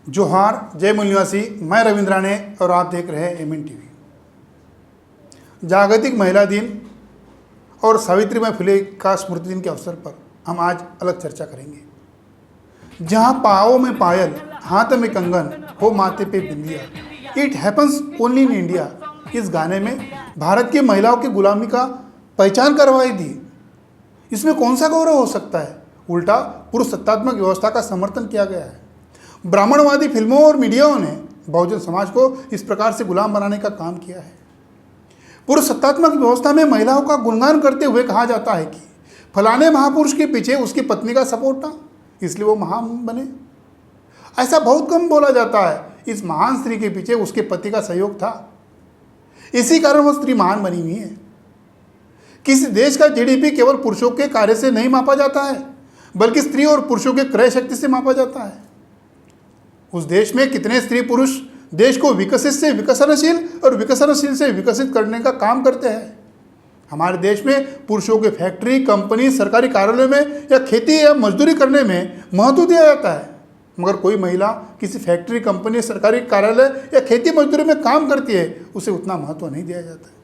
जोहार, जय मूल निवासी। मैं रविंद्र राणे और आप देख रहे हैं एमएन टीवी। जागतिक महिला दिन और सावित्रीबाई फुले का स्मृति दिन के अवसर पर हम आज अलग चर्चा करेंगे। जहां पाँवों में पायल, हाथ में कंगन, हो माथे पे बिंदिया, it happens only in India, इस गाने में भारत की महिलाओं की गुलामी का पहचान करवाई दी। इसमें कौन सा गौरव हो सकता है? उल्टा पुरुष सत्तात्मक व्यवस्था का समर्थन किया गया है। ब्राह्मणवादी फिल्मों और मीडियाओं ने बहुजन समाज को इस प्रकार से गुलाम बनाने का काम किया है। पुरुष सत्तात्मक व्यवस्था में महिलाओं का गुणगान करते हुए कहा जाता है कि फलाने महापुरुष के पीछे उसकी पत्नी का सपोर्ट था, इसलिए वो महान बने। ऐसा बहुत कम बोला जाता है, इस महान स्त्री के पीछे उसके पति का सहयोग था, इसी कारण वो स्त्री महान बनी हुई है। किसी देश का जीडीपी केवल पुरुषों के कार्य से नहीं मापा जाता है, बल्कि स्त्री और पुरुषों के क्रय शक्ति से मापा जाता है। उस देश में कितने स्त्री पुरुष देश को विकसित से विकसनशील और विकसनशील से विकसित करने का काम करते हैं। हमारे देश में पुरुषों के फैक्ट्री, कंपनी, सरकारी कार्यालयों में या खेती या मजदूरी करने में महत्व दिया जाता है, मगर कोई महिला किसी फैक्ट्री, कंपनी, सरकारी कार्यालय या खेती मजदूरी में काम करती है, उसे उतना महत्व नहीं दिया जाता है।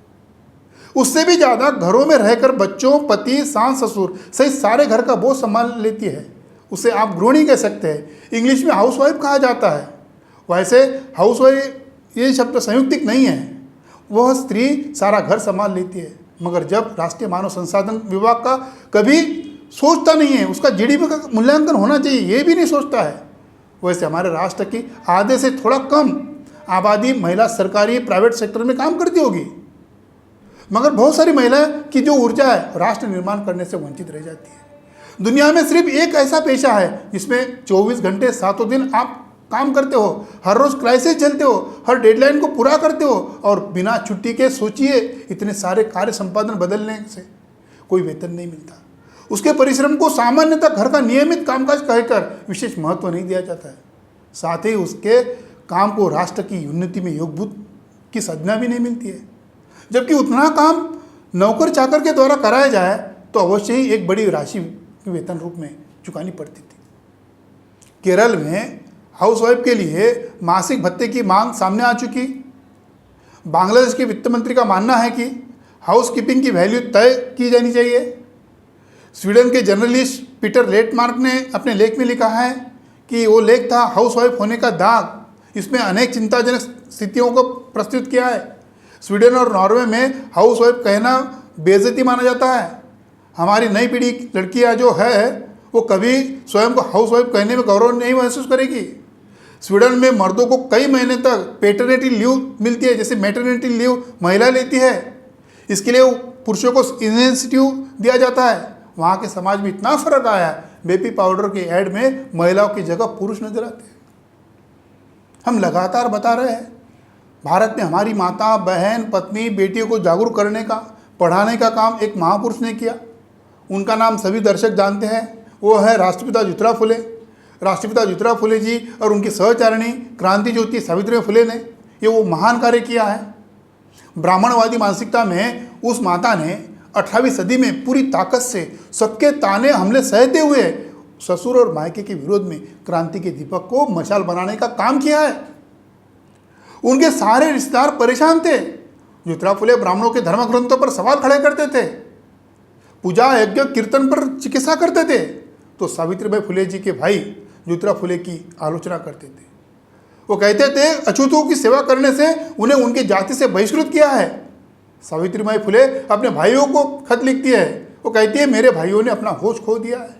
उससे भी ज़्यादा घरों में रहकर बच्चों, पति, सास, ससुर सहित सारे घर का बोझ संभाल लेती है, उसे आप गृहिणी कह सकते हैं। इंग्लिश में हाउसवाइफ कहा जाता है। वैसे हाउसवाइफ ये शब्द संयुक्तिक नहीं है, वह स्त्री सारा घर संभाल लेती है, मगर जब राष्ट्रीय मानव संसाधन विभाग का कभी सोचता नहीं है, उसका जीडीपी का मूल्यांकन होना चाहिए, ये भी नहीं सोचता है। वैसे हमारे राष्ट्र की आधे से थोड़ा कम आबादी महिला सरकारी प्राइवेट सेक्टर में काम करती होगी, मगर बहुत सारी महिलाएं की जो ऊर्जा है राष्ट्र निर्माण करने से वंचित रह जाती है। दुनिया में सिर्फ एक ऐसा पेशा है जिसमें 24 घंटे 7 दिन आप काम करते हो, हर रोज क्राइसिस झेलते हो, हर डेडलाइन को पूरा करते हो और बिना छुट्टी के सोचिए इतने सारे कार्य संपादन बदलने से कोई वेतन नहीं मिलता। उसके परिश्रम को सामान्यतः घर का नियमित कामकाज कहकर विशेष महत्व नहीं दिया जाता है। साथ ही उसके काम को राष्ट्र की उन्नति में योगभूत की संज्ञा भी नहीं मिलती है। जबकि उतना काम नौकर चाकर के द्वारा कराया जाए तो अवश्य ही एक बड़ी राशि वेतन रूप में चुकानी पड़ती थी। केरल में हाउसवाइफ के लिए मासिक भत्ते की मांग सामने आ चुकी। बांग्लादेश के वित्त मंत्री का मानना है कि हाउसकीपिंग की वैल्यू तय की जानी चाहिए। स्वीडन के जर्नलिस्ट पीटर लेटमार्क ने अपने लेख में लिखा है कि वो लेख था हाउसवाइफ होने का दाग। इसमें अनेक चिंताजनक स्थितियों को प्रस्तुत किया है। स्वीडन और नॉर्वे में हाउसवाइफ कहना बेइज्जती माना जाता है। हमारी नई पीढ़ी लड़कियां जो है वो कभी स्वयं को हाउसवाइफ कहने में गौरव नहीं महसूस करेगी। स्वीडन में मर्दों को कई महीने तक पेटर्निटी लीव मिलती है, जैसे मैटरनिटी लीव महिला लेती है। इसके लिए पुरुषों को इंसेंटिव दिया जाता है। वहाँ के समाज में इतना फर्क आया है, बेबी पाउडर के ऐड में महिलाओं की जगह पुरुष नजर आते हैं। हम लगातार बता रहे हैं, भारत में हमारी माता, बहन, पत्नी, बेटियों को जागरूक करने का, पढ़ाने का काम एक महापुरुष ने किया। उनका नाम सभी दर्शक जानते हैं, वो है राष्ट्रपिता ज्योतिराव फुले। राष्ट्रपिता ज्योतिराव फुले जी और उनकी सहचारिणी क्रांति ज्योति सावित्रीबाई फुले ने ये वो महान कार्य किया है। ब्राह्मणवादी मानसिकता में उस माता ने 18वीं सदी में पूरी ताकत से सबके ताने हमले सहते हुए ससुर और मायके के विरोध में क्रांति के दीपक को मशाल बनाने का काम किया है। उनके सारे रिश्तेदार परेशान थे। ज्योतिराव फुले ब्राह्मणों के धर्म ग्रंथों पर सवाल खड़े करते थे, पूजा, यज्ञ, कीर्तन पर चिकित्सा करते थे, तो सावित्रीबाई फुले जी के भाई ज्योतिराव फुले की आलोचना करते थे। वो कहते थे अछूतों की सेवा करने से उन्हें उनकी जाति से बहिष्कृत किया है। सावित्रीबाई फुले अपने भाइयों को खत लिखती है। वो कहती है मेरे भाइयों ने अपना होश खो दिया है।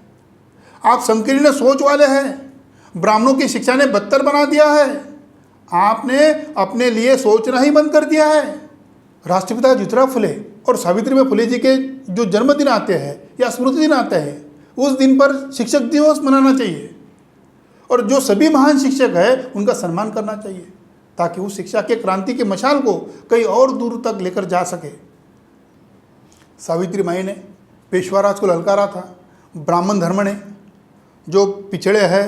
आप संकीर्ण सोच वाले हैं, ब्राह्मणों की शिक्षा ने बदतर बना दिया है, आपने अपने लिए सोचना ही बंद कर दिया है। राष्ट्रपिता ज्योतिराव फुले और सावित्रीबाई फुले जी के जो जन्मदिन आते हैं या स्मृति दिन आते हैं, उस दिन पर शिक्षक दिवस मनाना चाहिए और जो सभी महान शिक्षक हैं उनका सम्मान करना चाहिए, ताकि उस शिक्षा के क्रांति के मशाल को कहीं और दूर तक लेकर जा सके। सावित्री माई ने पेशवाराज को ललकारा था। ब्राह्मण धर्म ने जो पिछड़े हैं,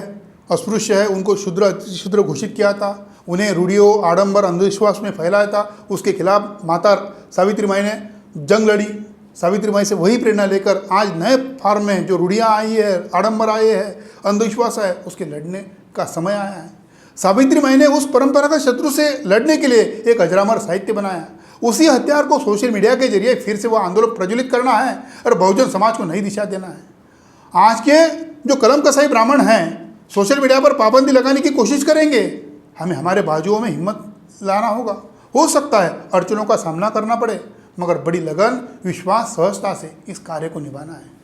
अस्पृश्य है, उनको शूद्र घोषित किया था। उन्हें रूढ़ियों, आडंबर, अंधविश्वास में फैलाया था। उसके खिलाफ माता सावित्री माई ने जंग लड़ी। सावित्री माई से वही प्रेरणा लेकर आज नए फॉर्म में जो रूढ़ियाँ आई है, आडंबर आए हैं, अंधविश्वास है, उसके लड़ने का समय आया है। सावित्री माई ने उस परंपरा का शत्रु से लड़ने के लिए एक अजरामर साहित्य बनाया। उसी हथियार को सोशल मीडिया के जरिए फिर से वो आंदोलन प्रज्वलित करना है और बहुजन समाज को नई दिशा देना है। आज के जो कलम कसाई ब्राह्मण हैं सोशल मीडिया पर पाबंदी लगाने की कोशिश करेंगे। हमें हमारे बाजुओं में हिम्मत लाना होगा। हो सकता है अड़चनों का सामना करना पड़े, मगर बड़ी लगन, विश्वास, सहजता से इस कार्य को निभाना है।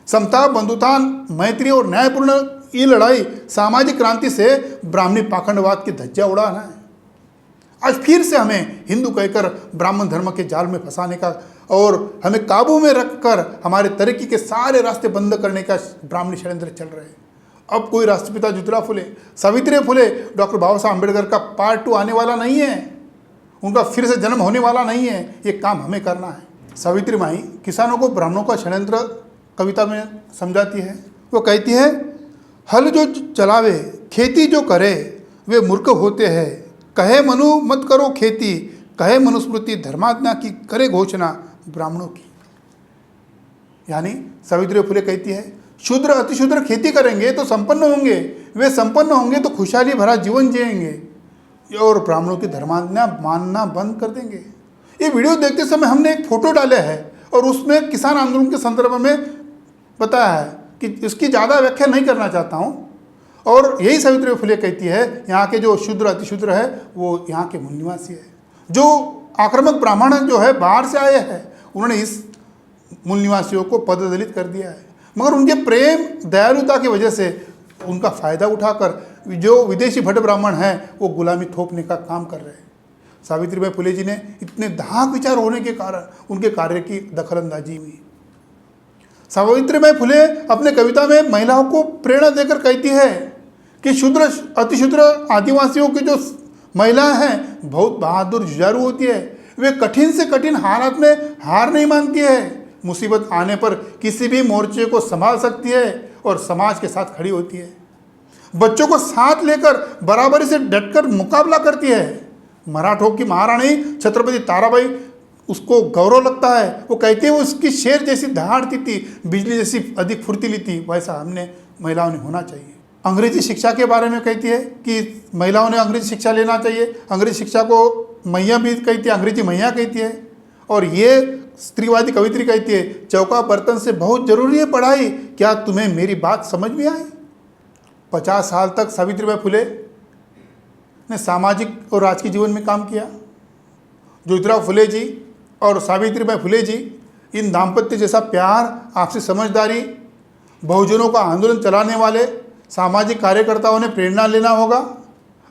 समता, बंधुता, मैत्री और न्यायपूर्ण ये लड़ाई सामाजिक क्रांति से ब्राह्मणी पाखंडवाद की धज्जियां उड़ाना है। आज फिर से हमें हिंदू कहकर ब्राह्मण धर्म के जाल में फंसाने का और हमें काबू में रखकर हमारे तरक्की के सारे रास्ते बंद करने का ब्राह्मणी षड्यंत्र चल रहे हैं। अब कोई राष्ट्रपिता ज्योतिराव फुले, सावित्री फुले, डॉक्टर बाबा साहब अम्बेडकर का पार्ट 2 आने वाला नहीं है। उनका फिर से जन्म होने वाला नहीं है। ये काम हमें करना है। सावित्री माई किसानों को ब्राह्मणों का षड्यंत्र कविता में समझाती है। वो कहती है, हल जो चलावे खेती जो करे वे मूर्ख होते हैं। कहे मनु मत करो खेती, कहे मनुस्मृति धर्माज्ञा की करे घोषणा ब्राह्मणों की। यानी सावित्री फुले कहती है, शूद्र अतिशूद्र खेती करेंगे तो संपन्न होंगे, वे संपन्न होंगे तो खुशहाली भरा जीवन जिएंगे और ब्राह्मणों की धर्माज्ञा मानना बंद कर देंगे। ये वीडियो देखते समय हमने एक फोटो डाले है और उसमें किसान आंदोलन के संदर्भ में बताया है कि इसकी ज़्यादा व्याख्या नहीं करना चाहता हूँ। और यही सावित्री फुले कहती है, यहाँ के जो शूद्र अतिशूद्र है वो यहाँ के मूल निवासी है। जो आक्रामक ब्राह्मण जो है बाहर से आए हैं, उन्होंने इस मूल निवासियों को पददलित कर दिया है, मगर उनके प्रेम दयालुता की वजह से उनका फ़ायदा उठाकर जो विदेशी भट्ट ब्राह्मण हैं वो गुलामी थोपने का काम कर रहे हैं। सावित्रीबाई फुले जी ने इतने दाहक विचार होने के कारण उनके कार्य की दखलंदाजी हुई। सावित्रीबाई फुले अपने कविता में महिलाओं को प्रेरणा देकर कहती है कि शूद्र अतिशूद्र आदिवासियों की जो महिलाएं हैं बहुत बहादुर जुझारू होती है। वे कठिन से कठिन हालात में हार नहीं मानती है। मुसीबत आने पर किसी भी मोर्चे को संभाल सकती है और समाज के साथ खड़ी होती है। बच्चों को साथ लेकर बराबरी से डटकर मुकाबला करती है। मराठों की महारानी छत्रपति ताराबाई उसको गौरव लगता है। वो कहते हैं वो उसकी शेर जैसी दहाड़ती थी, बिजली जैसी अधिक फुर्तीली थी, वैसा हमने महिलाओं ने होना चाहिए। अंग्रेजी शिक्षा के बारे में कहती है कि महिलाओं ने अंग्रेजी शिक्षा लेना चाहिए। अंग्रेजी शिक्षा को मैया भी कहती है, अंग्रेजी मैया कहती है। और ये स्त्रीवादी कवित्री कहती है, चौका बर्तन से बहुत जरूरी है पढ़ाई, क्या तुम्हें मेरी बात समझ में आई। 50 साल तक सावित्रीबाई फुले ने सामाजिक और राजकीय जीवन में काम किया। ज्योतिराव फुले जी और सावित्रीबाई फुले जी, इन दाम्पत्य जैसा प्यार, आपसी समझदारी, बहुजनों का आंदोलन चलाने वाले सामाजिक कार्यकर्ताओं ने प्रेरणा लेना होगा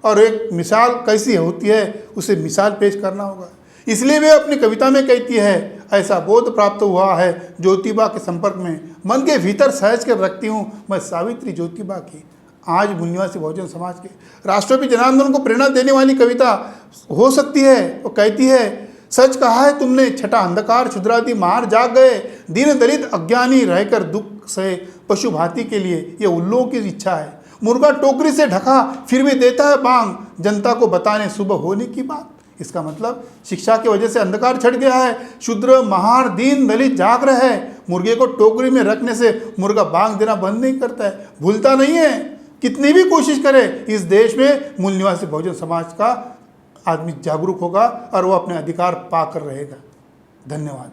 और एक मिसाल कैसी होती है उसे मिसाल पेश करना होगा। इसलिए वे अपनी कविता में कहती है, ऐसा बोध प्राप्त हुआ है ज्योतिबा के संपर्क में, मन के भीतर सहज कर रखती हूँ मैं सावित्री ज्योतिबा की। आज मूल निवासी बहुजन समाज के राष्ट्रपति जनार्दन को प्रेरणा देने वाली कविता हो सकती है। वो कहती है, सच कहा है तुमने, छठा अंधकार क्षुद्रादि मार जाग गए, दीन दलित अज्ञानी रहकर दुख से पशु भांति के लिए ये उल्लुओं की इच्छा है। मुर्गा टोकरी से ढका फिर भी देता है बांग, जनता को बताने सुबह होने की बात। इसका मतलब शिक्षा की वजह से अंधकार छट गया है। शूद्र महार दीन दलित जाग रहे हैं। मुर्गे को टोकरी में रखने से मुर्गा बांग देना बंद नहीं करता है, भूलता नहीं है। कितनी भी कोशिश करे, इस देश में मूल निवासी बहुजन समाज का आदमी जागरूक होगा और वो अपने अधिकार पाकर रहेगा। धन्यवाद।